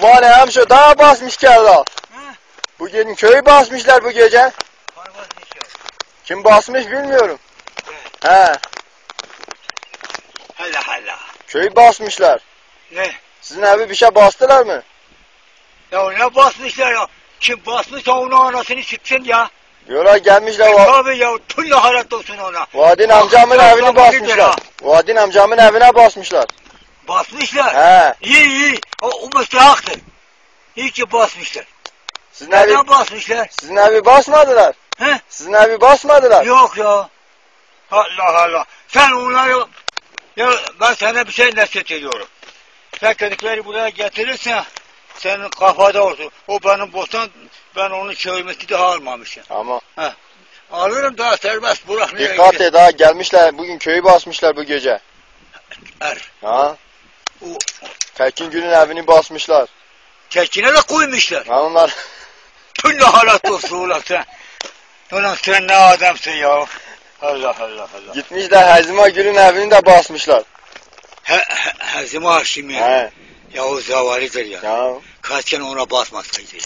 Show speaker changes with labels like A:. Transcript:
A: Aman hemşo daha basmış geldi. Bugün köyü basmışlar bu gece. Kim basmış bilmiyorum. He.
B: Allah Allah.
A: Köyü basmışlar.
B: Ne?
A: Sizin evi bir şey bastılar mı?
B: Ya ne basmışlar ya? Kim basmışsa onun anasını çıksın ya.
A: Diyorlar gelmişler.
B: Tabii ya tülle harat olsun ona.
A: Vadin amcamın evini basmışlar. Vadin amcamın evine basmışlar.
B: Basmışlar.
A: He.
B: İyi. O müstehaktır. İyi ki basmışlar.
A: Sizin evi,
B: Neden basmışlar?
A: sizin evi basmadılar.
B: He?
A: Sizin evi basmadılar.
B: Yok ya. Allah Allah. Sen onları... Ya ben sana bir şey nasihat ediyorum. Sen kedikleri buraya getirirsen senin kafada olsun. O benim bostan, ben onu çevirmesi daha almamışım.
A: Ama
B: He. Alırım daha serbest bırak.
A: dikkat et ha, gelmişler bugün köyü basmışlar bu gece. Ha?
B: O
A: Tekin Gül'ün evini basmışlar.
B: tekine de koymuşlar.
A: Ha onlar.
B: Tülle halat olsun ulan sen. Ulan sen ne adamsın ya. Allah.
A: Gitmişler Hazima Gül'ün evini de basmışlar.
B: Hazım Haşimi.
A: He.
B: Ya o zavalidir ya.
A: Ya.
B: Kaç kere ona basmasaydı.